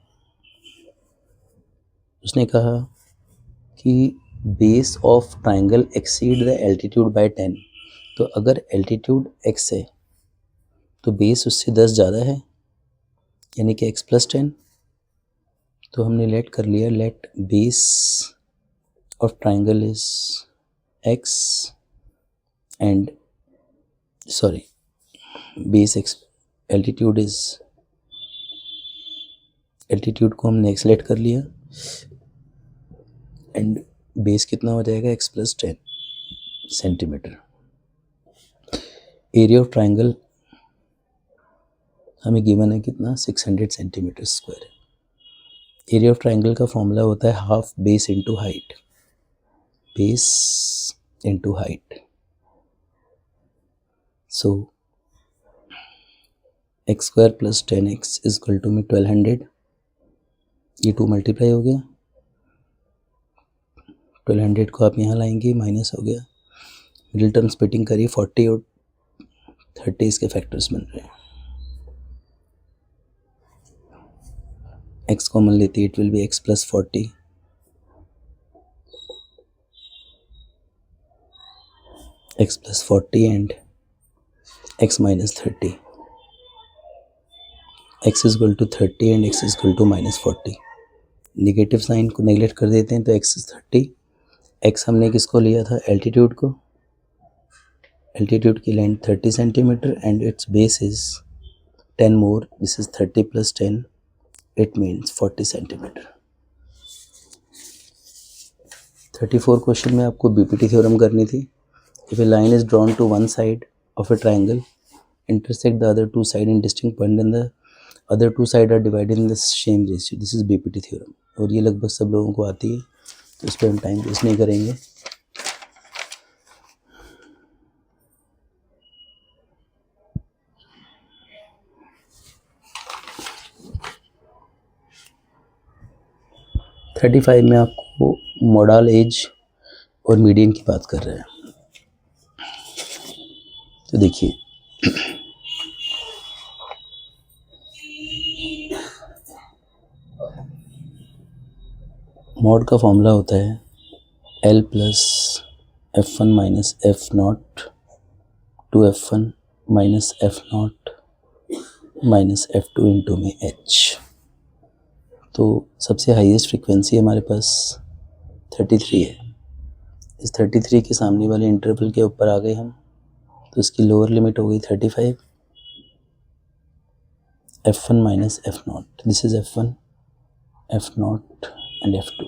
उसने कहा कि base of triangle exceed the altitude by 10. तो अगर एल्टीट्यूड x है तो बेस उससे 10 ज़्यादा है यानी कि x plus 10. तो हमने लेट कर लिया, let base of triangle is x and sorry base x altitude is, altitude को हमने x लेट कर लिया एंड बेस कितना हो जाएगा x plus 10 centimetre. Area of triangle हमें गिवन है कितना, 600 centimetre square. Area of triangle का फॉर्मूला होता है half base into height, base into height. So x square plus 10x is equal to में 1200, ये 2 मल्टीप्लाई हो गया, 1200 को आप यहाँ लाएंगे, माइनस हो गया, मिडिल टर्म स्प्लिटिंग करिए, 40 और 30 इसके फैक्टर्स बन रहे हैं। x कॉमन लेती है, it will be x plus 40, x plus 40 and x minus 30, x is equal to 30 and x is equal to minus 40। Negative sign को नेगलेक्ट कर देते हैं तो x इज 30, x हमने किसको लिया था, एल्टीट्यूड को, एल्टीट्यूड की length 30 centimetre and its base is 10 more, this is 30 plus 10, it means 40 centimetre. 34 question में आपको बीपीटी थ्योरम करनी थी। If a line is drawn to one side of a triangle, intersect the other two side in distinct point and the other two side are divided in the same ratio, this is BPT theorem। और ये लगभग सब लोगों को आती है, तो इस पर हम टाइम वेस्ट नहीं करेंगे। थर्टी फाइव में आपको मॉडल एज और मीडियन की बात कर रहे हैं। तो देखिए मॉड का फॉर्मूला होता है L plus F1 minus f naught two F1 minus f naught minus F2 into में H। तो सबसे हाईएस्ट फ्रीक्वेंसी हमारे पास 33 है। इस 33 के सामने वाले इंटरवल के ऊपर आ गए हम, तो इसकी लोअर लिमिट हो गई 35, F1 minus f not, this is F1, F not and F2।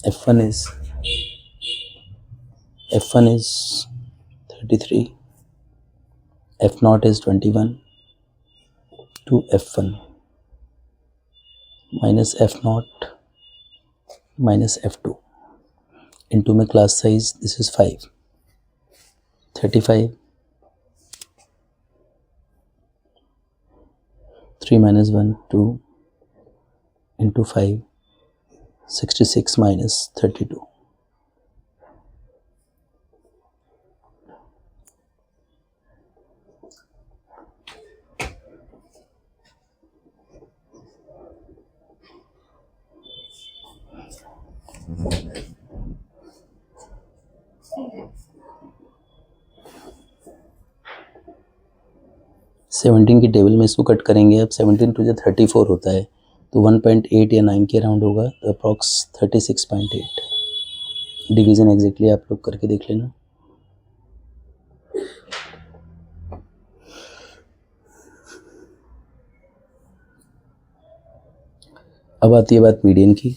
F1 is 33, F0 is 21 to F1 minus F0 minus F2 into my class size, this is 5, 35, 3 minus 1 2 into 5, 66 minus 32। Seventeen की table में इसको cut करेंगे। अब 17 to 34 होता है, तो 1.8 या 9 के अराउंड होगा, तो अप्रॉक्स 36.8। डिवीज़न एग्जैक्टली आप लोग करके देख लेना। अब आती है बात मीडियन की।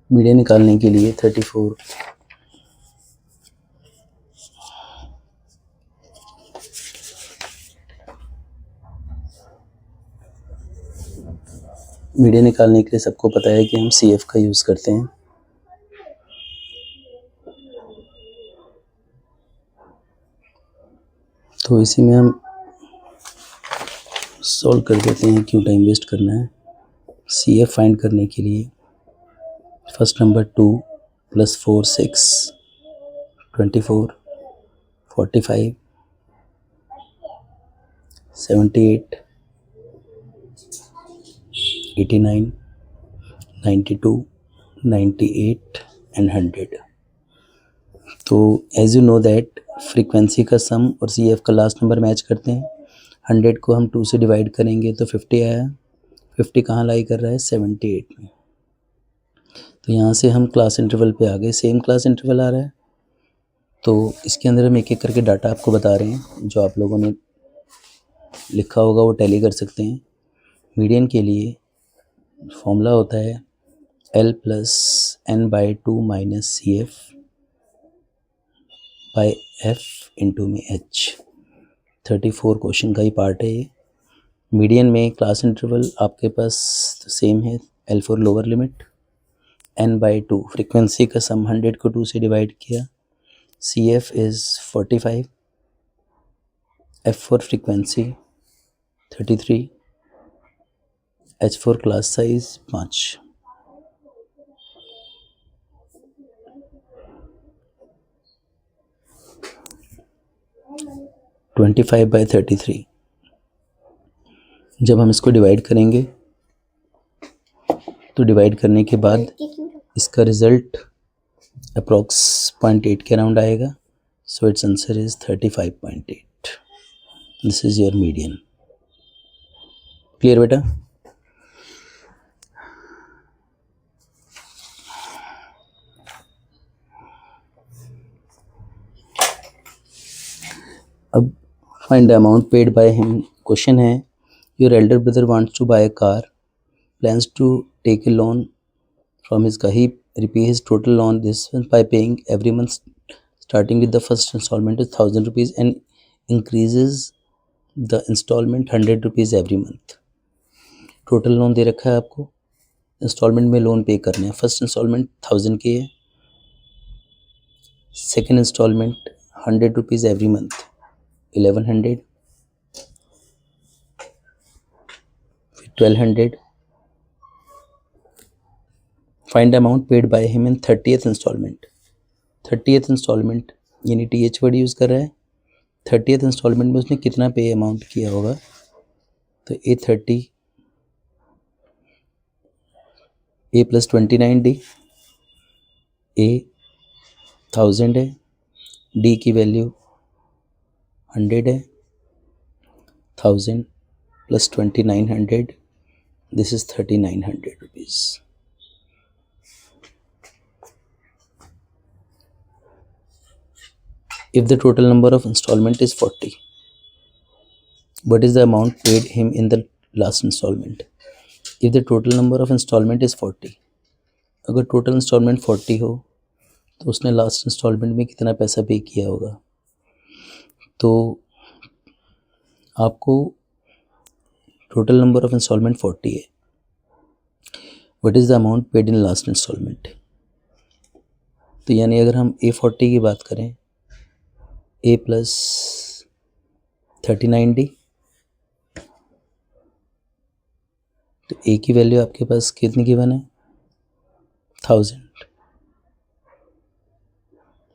मीडियन निकालने के लिए 34 मीडियन निकालने के लिए सबको पता है कि हम CF का यूज़ करते हैं। तो इसी में हम सॉल्व कर देते हैं, क्यों टाइम वेस्ट करना है। CF फाइंड करने के लिए फर्स्ट नंबर 2 + 4 6 24 45 78 89 92 98 एंड 100। तो as you know that frequency का सम और CF का लास्ट नंबर मैच करते हैं। 100 को हम 2 से डिवाइड करेंगे तो 50 आया, 50 कहाँ लाई कर रहा है? 78 में। तो यहाँ से हम क्लास इंटरवल पे आ गए, सेम क्लास इंटरवल आ रहा है। तो इसके अंदर हम एक एक करके डाटा आपको बता रहे हैं, जो आप लोगों ने लिखा होगा वो टैली कर सकते हैं। मीडियन के लिए फॉर्मूला होता है L plus N by 2 minus c f by f into में H। 34 क्वेश्चन का ही पार्ट है ये। मीडियन में क्लास इंटरवल आपके पास सेम है, L for lower limit, N by 2 frequency का सम 100 को 2 से डिवाइड किया, c f is 45, F for frequency 33, H for class size 5। Twenty 25/33। जब हम इसको डिवाइड करेंगे तो डिवाइड करने के बाद इसका रिजल्ट अप्रॉक्स 0.8 के अराउंड आएगा। So it's answer is 35.8। This is your median. Clear बेटा? अब find the amount paid by him. Question है, your elder brother wants to buy a car, plans to take a loan from his car. He repay his total loan this by paying every month starting with the first installment is 1000 rupees and increases the installment 100 rupees every month. Total loan दे रखा है आपको, instalment में loan पे करना है। First instalment 1000 की है, second instalment 100 rupees every month 1100, फिर 1200। Find amount paid by him in 30th instalment. 30th instalment यानी TH वर्ड यूज़ कर रहा है। 30th इंस्टॉलमेंट में उसने कितना पे अमाउंट किया होगा? तो A30 A plus 29D, A 1000 है, D की वैल्यू 100 है, 1000 plus 2900 this is 3900 rupees. If the total number of installment is 40, what is the amount paid him in the last installment? If the total number of installment is 40, अगर total installment 40 हो तो उसने last instalment में कितना पैसा पे किया होगा? तो आपको टोटल नंबर ऑफ इंस्टॉलमेंट 40 है, what is the amount paid in last instalment? तो यानी अगर हम A40 की बात करें, A प्लस 39D, तो A की वैल्यू आपके पास कितनी गिवन है? 1000,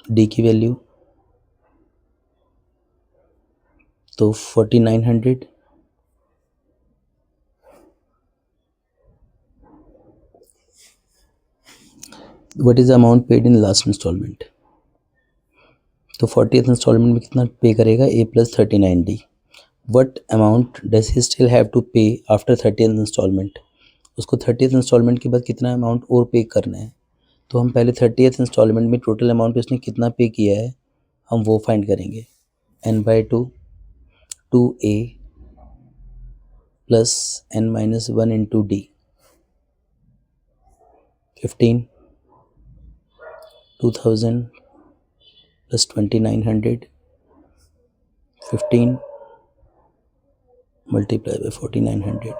D की वैल्यू तो 4900, what is the amount paid in last instalment? तो 40th इंस्टॉलमेंट में कितना पे करेगा? A plus 39D। What amount does he still have to pay after 30th instalment? उसको 30th इंस्टॉलमेंट के बाद कितना अमाउंट और पे करना है? तो हम पहले 30th इंस्टॉलमेंट में टोटल अमाउंट पे उसने कितना पे किया है हम वो फाइंड करेंगे। N/2 2A plus N-1 into D 15, 2000 plus 2900 15 multiply by 4900।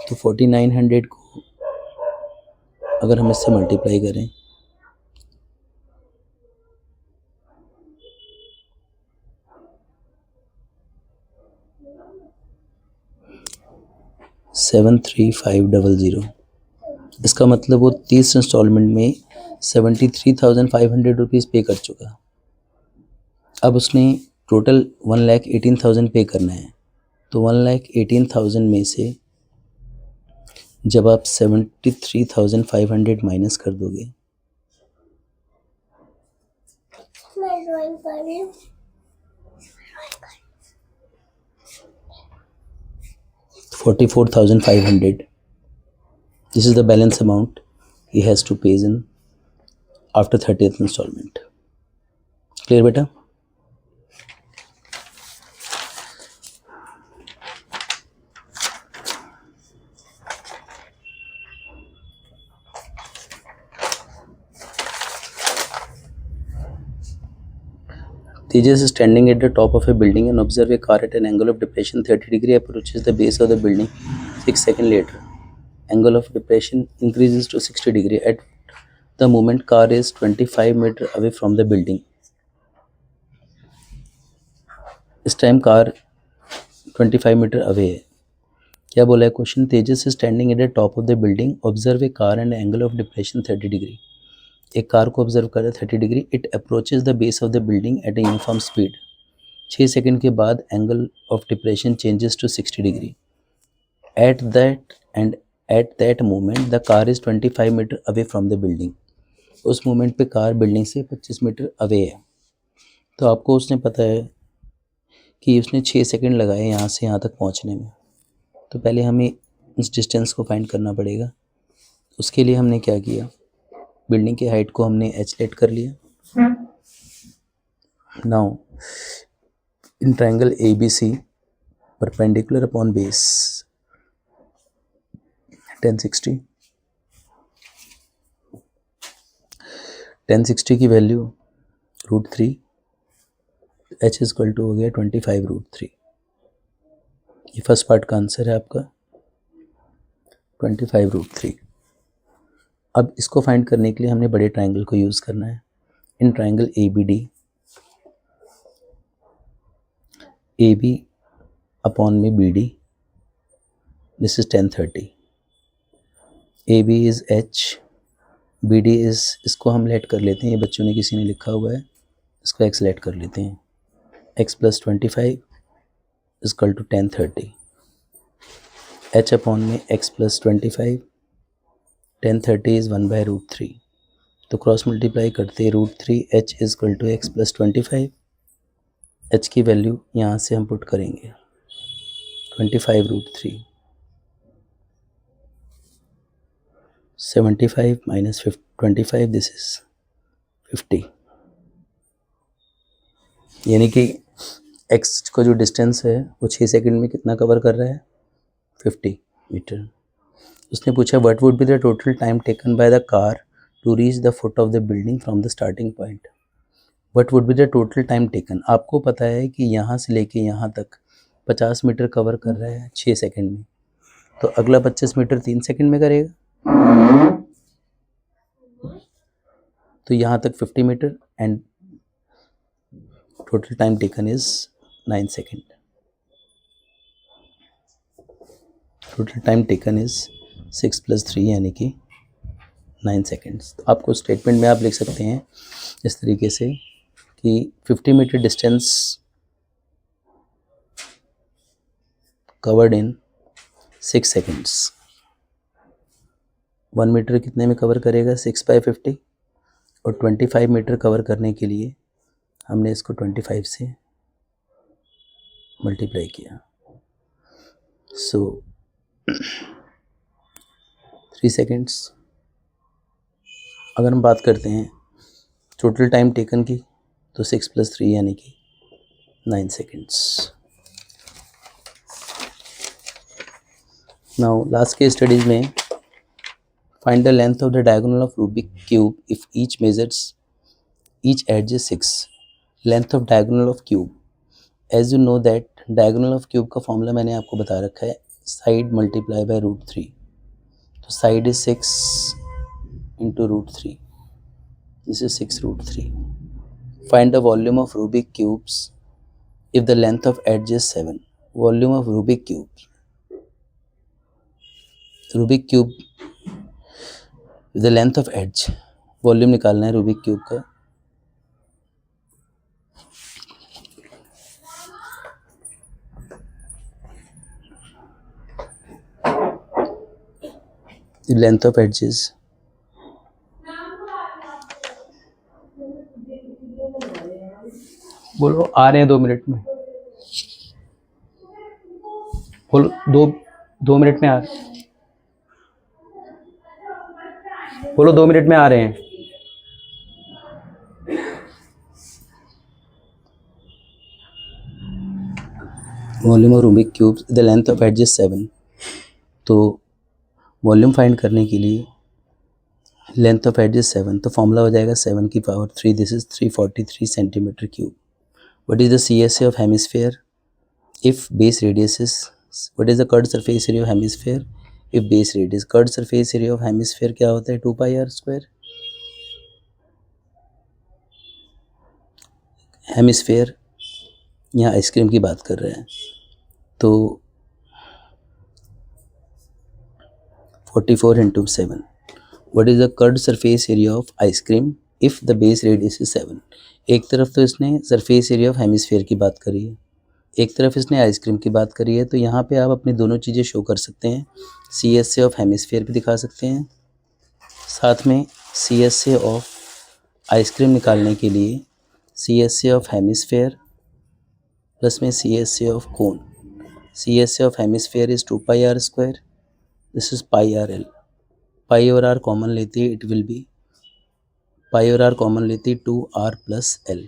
तो 4900 को अगर हम इससे मल्टीप्लाई करें $73500, इसका मतलब वो 30 इंस्टॉलमेंट में 73,500 रुपीज़ पे कर चुका। अब उसने टोटल 1,18,000 पे करना है, तो 1,18,000 में से जब आप 73,500 माइनस कर दोगे 44,500. This is the balance amount he has to pay in after 30th installment. Clear beta? Tejas is standing at the top of a building and observe a car at an angle of depression 30 degree approaches the base of the building. 6 seconds later, angle of depression increases to 60 degree. At the moment, car is 25 meter away from the building. इस time car 25 metre away है. क्या बोला है question? Tejas is standing at the top of the building, observe a car and angle of depression 30 degree. एक car को observe कर रहा है 30 degree. It approaches the base of the building at a uniform speed. 6 second के बाद angle of depression changes to 60 degree. At that moment the car is 25 metre away from the building. उस moment पे car building से 25 metre away है. तो आपको उसने पता है कि उसने 6 सेकंड लगाए यहाँ से यहाँ तक पहुँचने में. तो पहले हमें इस डिस्टेंस को फाइंड करना पड़ेगा. उसके लिए हमने क्या किया, बिल्डिंग की हाइट को हमने h लेट कर लिया. Now in triangle ABC perpendicular upon base 1060 की वैल्यू √3, h इक्वल टू हो गया 25√3. ये फर्स्ट पार्ट का आंसर है आपका 25√3. अब इसको फाइंड करने के लिए हमने बड़े ट्रायंगल को यूज़ करना है. In triangle ABD, AB upon में BD, this is 1030. AB is H, BD is, इसको हम लेट कर लेते हैं, ये बच्चों ने किसी ने लिखा हुआ है, इसको x लेट कर लेते हैं. x plus 25 equal to 1030. h upon में x प्लस 25, 1030 इज़ 1/√3. तो क्रॉस मल्टीप्लाई करते √3 h equal to x plus 25. h की वैल्यू यहाँ से हम पुट करेंगे 25√3. 75 माइनस 25, दिस इज 50. यानी कि x का जो डिस्टेंस है वो 6 सेकंड में कितना कवर कर रहा है? 50 मीटर. उसने पूछा what would be the total time taken by the car to reach the foot of the building from the starting point. What would be the total time taken. आपको पता है कि यहाँ से लेके यहाँ तक 50 मीटर कवर कर रहा है 6 सेकंड में, तो अगला 25 मीटर 3 सेकंड में करेगा. तो यहाँ तक 50 metre and total time taken is 9 second. Total time taken is 6 + 3 यानी कि 9 सेकेंड्स. तो आपको स्टेटमेंट में आप लिख सकते हैं इस तरीके से कि 50 metre distance covered in 6 seconds. 1 metre कितने में कवर करेगा? 6/50. और 25 मीटर कवर करने के लिए हमने इसको 25 से मल्टीप्लाई किया. सो 3 सेकेंड्स. अगर हम बात करते हैं टोटल टाइम टेकन की, तो 6 + 3 यानी कि 9 सेकेंड्स. नाउ लास्ट के स्टडीज़ में find the length of the diagonal of Rubik cube if each edge is 6. Length of diagonal of cube. As you know that diagonal of cube का formula मैंने आपको बता रखा है, साइड मल्टीप्लाई बाय √3. तो side is 6 into √3. This is 6√3. Find the volume of Rubik cubes if the length of edge is 7. Volume of Rubik cube. Rubik cube the length of edge, volume निकालना है Rubik cube का. the length of edges बोलो, आ रहे हैं 2 minute में. बोलो 2 2 minute में आ बोलो 2 मिनट में आ रहे हैं। Volume of Rubik cube the length of edge is 7। तो वॉल्यूम फाइंड करने के लिए लेंथ ऑफ एज इज 7, तो फॉर्मूला हो जाएगा 7 की power 3, this is 343 centimetre cube. What is the CSA of hemisphere if base radius is, what is the curved surface area of hemisphere if base radius, curved surface area of hemisphere क्या होता है 2 पाई r square. Hemisphere, यहाँ ice cream की बात कर रहे हैं, तो 44 into 7। What is the curved surface area of ice cream if the base radius is 7? एक तरफ तो इसने सरफेस एरिया ऑफ हेमिस्फेयर की बात करी है, एक तरफ इसने आइसक्रीम की बात करी है, तो यहाँ पे आप अपनी दोनों चीज़ें शो कर सकते हैं। CSA ऑफ हेमिस्फेयर भी दिखा सकते हैं, साथ में CSA ऑफ आइसक्रीम निकालने के लिए CSA ऑफ हेमिस्फेयर प्लस में CSA of cone. CSA of hemisphere is 2 pi r square, this is pi r l। पाई और r कॉमन लेती है, इट विल बी पाई और r कॉमन लेती है 2r प्लस l।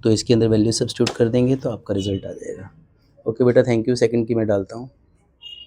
तो इसके अंदर वैल्यू सब्स्टिट्यूट कर देंगे तो आपका रिजल्ट आ जाएगा। ओके बेटा, थैंक यू। सेकंड की मैं डालता हूँ।